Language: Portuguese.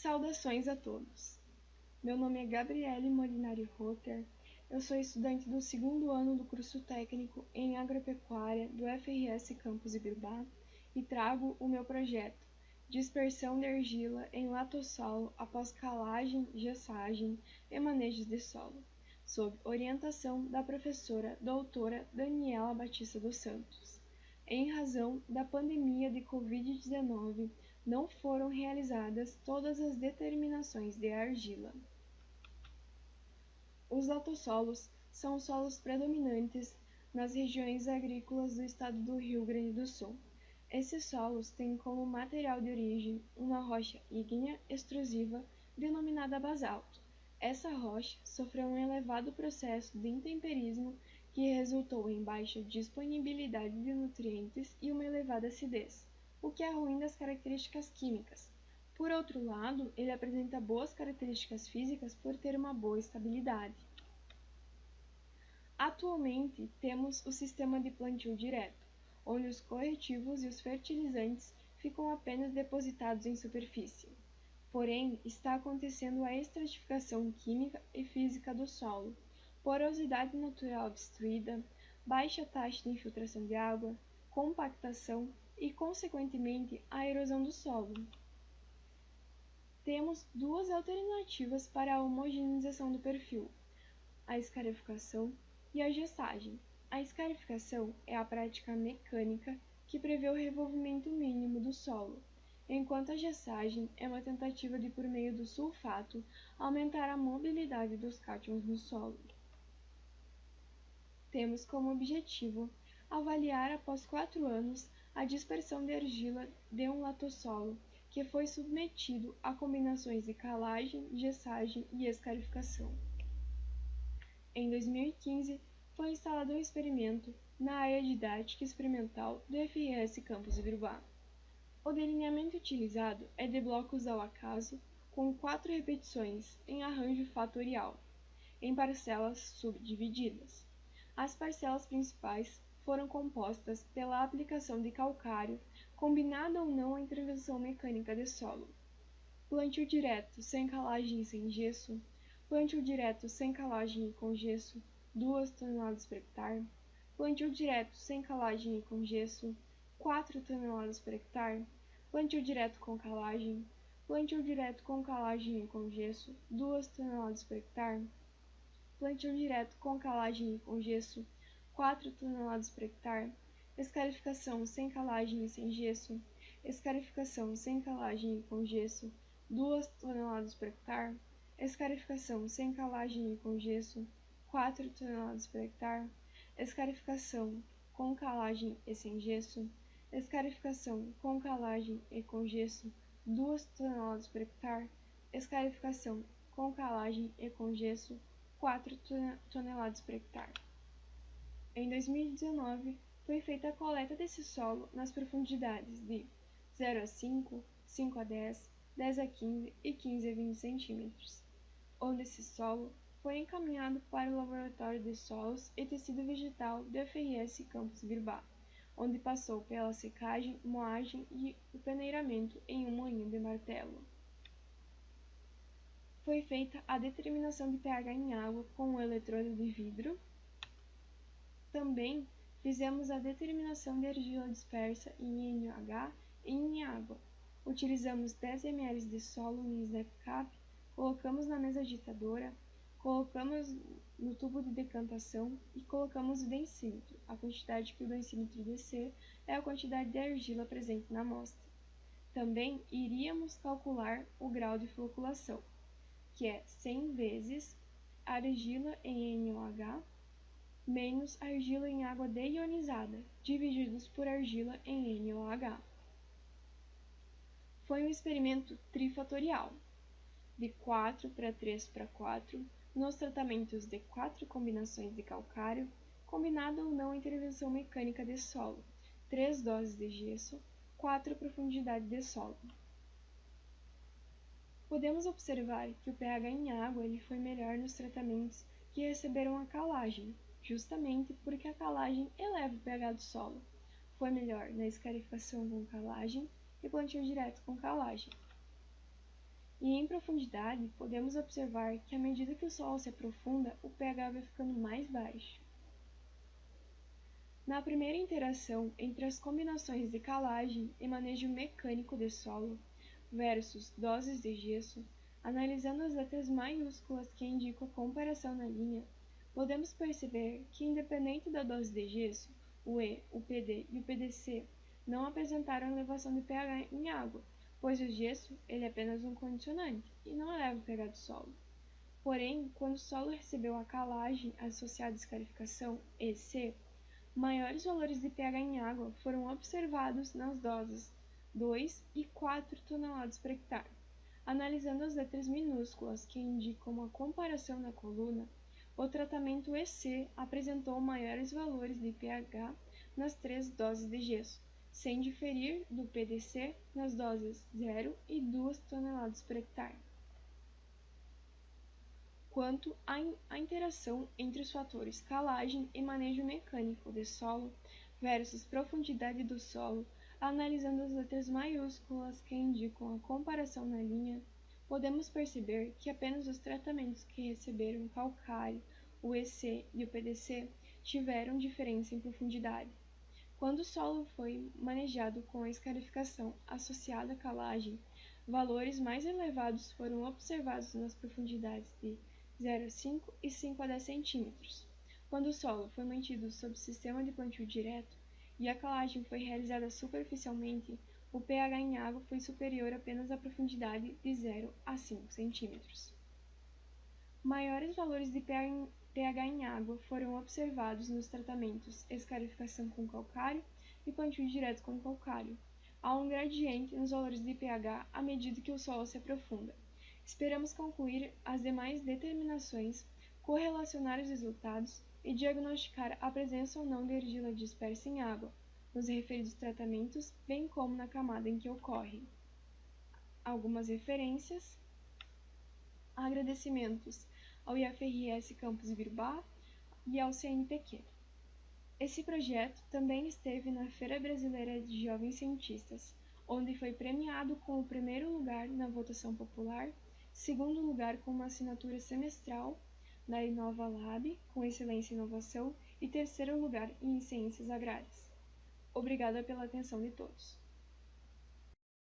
Saudações a todos! Meu nome é Gabriele Molinari Rotter, eu sou estudante do segundo ano do curso técnico em agropecuária do FRS Campus Ibirbá e trago o meu projeto Dispersão de argila em latossolo após calagem, gessagem e manejos de solo, sob orientação da professora doutora Daniela Batista dos Santos. Em razão da pandemia de Covid-19, não foram realizadas todas as determinações de argila. Os latossolos são solos predominantes nas regiões agrícolas do estado do Rio Grande do Sul. Esses solos têm como material de origem uma rocha ígnea extrusiva denominada basalto. Essa rocha sofreu um elevado processo de intemperismo que resultou em baixa disponibilidade de nutrientes e uma elevada acidez, o que é ruim das características químicas. Por outro lado, ele apresenta boas características físicas por ter uma boa estabilidade. Atualmente, temos o sistema de plantio direto, onde os corretivos e os fertilizantes ficam apenas depositados em superfície. Porém, está acontecendo a estratificação química e física do solo, porosidade natural destruída, baixa taxa de infiltração de água, compactação e, consequentemente, a erosão do solo. Temos duas alternativas para a homogeneização do perfil: a escarificação e a gessagem. A escarificação é a prática mecânica que prevê o revolvimento mínimo do solo, enquanto a gessagem é uma tentativa de, por meio do sulfato, aumentar a mobilidade dos cátions no solo. Temos como objetivo avaliar após 4 anos a dispersão de argila de um latossolo que foi submetido a combinações de calagem, gessagem e escarificação. Em 2015, foi instalado um experimento na área didática experimental do FRS Campus Ibirbá. O delineamento utilizado é de blocos ao acaso, com 4 repetições em arranjo fatorial, em parcelas subdivididas. As parcelas principais foram compostas pela aplicação de calcário, combinada ou não a intervenção mecânica de solo. Plantio direto sem calagem e sem gesso. Plantio direto sem calagem e com gesso, 2 toneladas por hectare. Plantio direto sem calagem e com gesso, 4 toneladas por hectare. Plantio direto com calagem. Plantio direto com calagem e com gesso, 2 toneladas por hectare. Plantio direto com calagem e com gesso, 4 toneladas por hectare. Escarificação sem calagem e sem gesso. Escarificação sem calagem e com gesso, 2 toneladas por hectare. Escarificação sem calagem e com gesso, 4 toneladas por hectare. Escarificação com calagem e sem gesso. Escarificação com calagem e com gesso, 2 toneladas por hectare. Escarificação com calagem e com gesso, 4 toneladas por hectare. Em 2019, foi feita a coleta desse solo nas profundidades de 0 a 5, 5 a 10, 10 a 15 e 15 a 20 centímetros, onde esse solo foi encaminhado para o Laboratório de Solos e Tecido Vegetal do FRS Campus Ibirbá, onde passou pela secagem, moagem e o peneiramento em um moinho de martelo. Foi feita a determinação de pH em água com o eletrodo de vidro. Também fizemos a determinação de argila dispersa em NaOH e em água. Utilizamos 10 ml de solo em Snap Cap, colocamos na mesa agitadora, colocamos no tubo de decantação e colocamos o densímetro. A quantidade que o densímetro descer é a quantidade de argila presente na amostra. Também iríamos calcular o grau de floculação, que é 100 vezes argila em NaOH menos argila em água deionizada, divididos por argila em NaOH. Foi um experimento trifatorial, de 4 para 3 para 4, nos tratamentos de 4 combinações de calcário, combinada ou não a intervenção mecânica de solo, 3 doses de gesso, 4 profundidade de solo. Podemos observar que o pH em água ele foi melhor nos tratamentos que receberam a calagem, justamente porque a calagem eleva o pH do solo. Foi melhor na escarificação com calagem e plantio direto com calagem. E em profundidade, podemos observar que à medida que o solo se aprofunda, o pH vai ficando mais baixo. Na primeira interação entre as combinações de calagem e manejo mecânico de solo versus doses de gesso, analisando as letras maiúsculas que indicam a comparação na linha, podemos perceber que, independente da dose de gesso, o E, o PD e o PDC não apresentaram elevação de pH em água, pois o gesso ele é apenas um condicionante e não eleva o pH do solo. Porém, quando o solo recebeu a calagem associada à escarificação, EC, maiores valores de pH em água foram observados nas doses 2 e 4 toneladas por hectare. Analisando as letras minúsculas que indicam a comparação na coluna, o tratamento EC apresentou maiores valores de pH nas 3 doses de gesso, sem diferir do PDC nas doses 0 e 2 toneladas por hectare. Quanto à interação entre os fatores calagem e manejo mecânico de solo versus profundidade do solo, analisando as letras maiúsculas que indicam a comparação na linha, podemos perceber que apenas os tratamentos que receberam calcário, o EC e o PDC tiveram diferença em profundidade. Quando o solo foi manejado com a escarificação associada à calagem, valores mais elevados foram observados nas profundidades de 0 a 5 e 5 a 10 centímetros. Quando o solo foi mantido sob sistema de plantio direto e a calagem foi realizada superficialmente, o pH em água foi superior apenas à profundidade de 0 a 5 centímetros. Maiores valores de pH em água foram observados nos tratamentos escarificação com calcário e plantio direto com calcário. Há um gradiente nos valores de pH à medida que o solo se aprofunda. Esperamos concluir as demais determinações, correlacionar os resultados e diagnosticar a presença ou não de argila dispersa em água, nos referidos tratamentos, bem como na camada em que ocorre. Algumas referências. Agradecimentos ao IFRS Campus Birbá e ao CNPq. Esse projeto também esteve na Feira Brasileira de Jovens Cientistas, onde foi premiado com o primeiro lugar na votação popular, segundo lugar com uma assinatura semestral na Inova Lab, com excelência em inovação, e terceiro lugar em ciências agrárias. Obrigada pela atenção de todos.